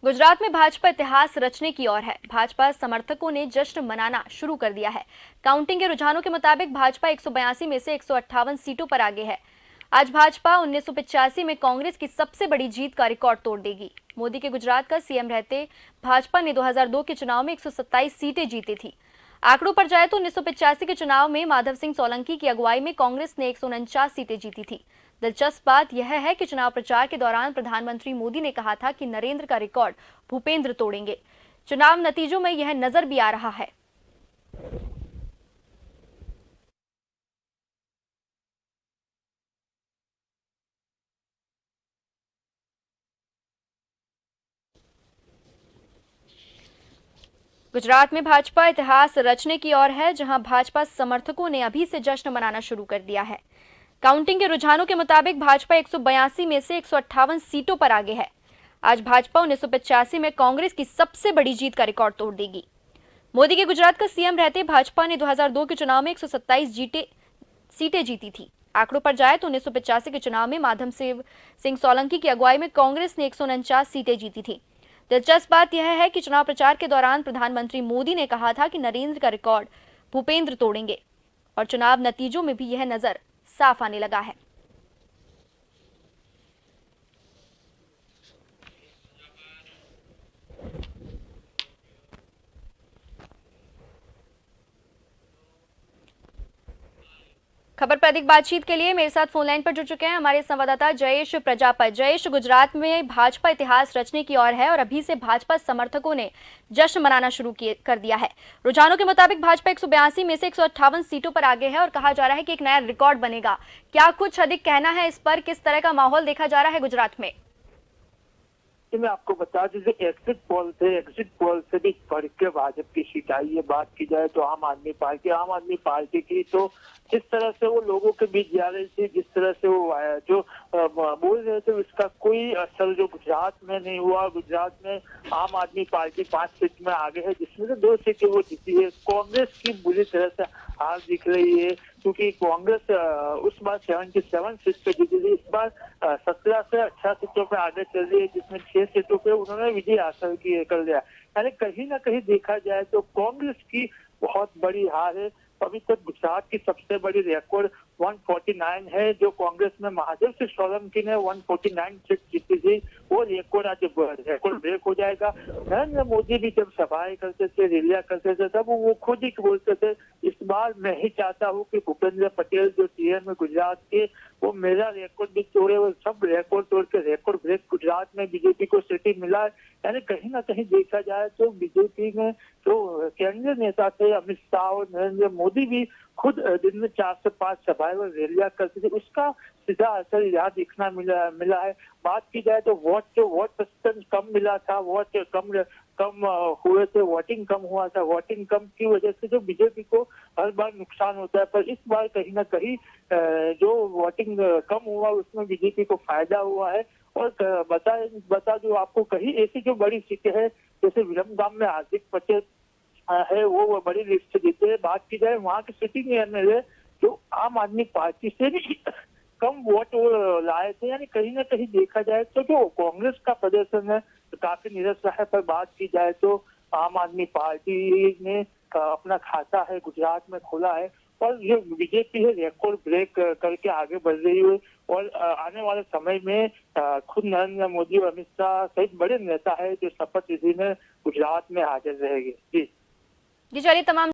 गुजरात में भाजपा इतिहास रचने की ओर है। भाजपा समर्थकों ने जश्न मनाना शुरू कर दिया है। काउंटिंग के रुझानों के मुताबिक भाजपा 182 में से 158 सीटों पर आगे है। आज भाजपा 1985 में कांग्रेस की सबसे बड़ी जीत का रिकॉर्ड तोड़ देगी। मोदी के गुजरात का सीएम रहते भाजपा ने 2002 के चुनाव में 127 सीटें जीती थी। आंकड़ों पर जाए तो 1985 के चुनाव में माधव सिंह सोलंकी की अगुवाई में कांग्रेस ने 149 सीटें जीती थी। दिलचस्प बात यह है कि चुनाव प्रचार के दौरान प्रधानमंत्री मोदी ने कहा था कि नरेंद्र का रिकॉर्ड भूपेंद्र तोड़ेंगे। चुनाव नतीजों में यह नजर भी आ रहा है। गुजरात में भाजपा इतिहास रचने की ओर है, जहां भाजपा समर्थकों ने अभी से जश्न मनाना शुरू कर दिया है। काउंटिंग के रुझानों के मुताबिक भाजपा 182 में से 158 सीटों पर आगे है। आज भाजपा 1985 में कांग्रेस की सबसे बड़ी जीत का रिकॉर्ड तोड़ देगी। मोदी के गुजरात का सीएम रहते भाजपा ने 2002 के चुनाव में 127 सीटें जीती थी। आंकड़ों पर जाए तो 1985 के चुनाव में माधव सिंह सोलंकी की अगुवाई में कांग्रेस ने 149 सीटें जीती थी। दिलचस्प बात यह है कि चुनाव प्रचार के दौरान प्रधानमंत्री मोदी ने कहा था कि नरेंद्र का रिकॉर्ड भूपेंद्र तोड़ेंगे, और चुनाव नतीजों में भी यह नजर साफ आने लगा है। खबर पर अधिक बातचीत के लिए मेरे साथ फोन लाइन पर जुड़ चुके हैं हमारे संवाददाता जयेश प्रजापत। जयेश, गुजरात में भाजपा इतिहास रचने की ओर है और अभी से भाजपा समर्थकों ने जश्न मनाना शुरू कर दिया है। रुझानों के मुताबिक भाजपा 182 में से 158 सीटों पर आगे है और कहा जा रहा है कि एक नया रिकॉर्ड बनेगा। क्या कुछ अधिक कहना है इस पर? किस तरह का माहौल देखा जा रहा है गुजरात में? मैं आपको बता दूं, एग्जिट पोल से भी बढ़ के भाजपा की सीट आई। ये बात की जाए तो आम आदमी पार्टी की तो जिस तरह से वो लोगों के बीच जा रही थी, जिस तरह से वो जो बोल रहे थे, उसका कोई असर जो गुजरात में नहीं हुआ। गुजरात में आम आदमी पार्टी 5 सीट में आगे है, जिसमें से 2 सीटें वो जीती है। कांग्रेस की बुरी तरह से हार दिख रही है, क्योंकि कांग्रेस उस बार 77 सीट पे जीती थी। इस बार 17 से 18 सीटों पे आगे चल रही है, जिसमें 6 सीटों पे उन्होंने विजय हासिल कर लिया। यानी कहीं ना कहीं देखा जाए तो कांग्रेस की बहुत बड़ी हार है। अभी तक गुजरात की सबसे बड़ी रिकॉर्ड 149 है, जो कांग्रेस में महादेव सिंह सोलंकी ने 149 सीट जीती थी। वो रिकॉर्ड आज रिकॉर्ड ब्रेक हो जाएगा। नरेंद्र मोदी भी जब सभाएं करते थे, रैलियां करते थे, तब वो खुद ही बोलते थे, इस बार मैं ही चाहता हूँ कि भूपेंद्र पटेल जो सीएम है गुजरात के, वो मेरा रिकॉर्ड भी तोड़े। वो सब रिकॉर्ड तोड़ के रिकॉर्ड ब्रेक गुजरात में बीजेपी को सीटें मिला है। यानी कहीं ना कहीं देखा जाए तो बीजेपी में जो केंद्रीय नेता थे अमित शाह और नरेंद्र मोदी भी खुद दिन में 4 से 5 सभाएं और रैलियां करते थे, उसका सीधा असर यहाँ दिखना मिला है। बात की जाए तो वोट प्रतिशत कम मिला था, वोट कम हुए थे, वोटिंग कम हुआ था। वोटिंग कम की वजह से जो बीजेपी को हर बार नुकसान होता है, पर इस बार कहीं ना कहीं जो वोटिंग कम हुआ उसमें बीजेपी को फायदा हुआ है। और बता दूं आपको, कहीं ऐसी जो बड़ी सीटें हैं, जैसे विरमगाम में हार्दिक पटेल है, वो बड़ी लिस्ट से जीते हैं। बात की जाए वहाँ के सिटिंग एमएलए जो आम आदमी पार्टी से भी कम वोट लाए थे। यानी कहीं ना कहीं देखा जाए तो जो कांग्रेस का प्रदर्शन है तो काफी निरस रहा है। पर बात की जाए तो आम आदमी पार्टी ने अपना खाता है गुजरात में खोला है, और जो बीजेपी है रिकॉर्ड ब्रेक करके आगे बढ़ रही है। और आने वाले समय में खुद नरेंद्र मोदी और अमित शाह सहित बड़े नेता है जो शपथ विधि में गुजरात में हाजिर रहेंगे। जी चलिए, तमाम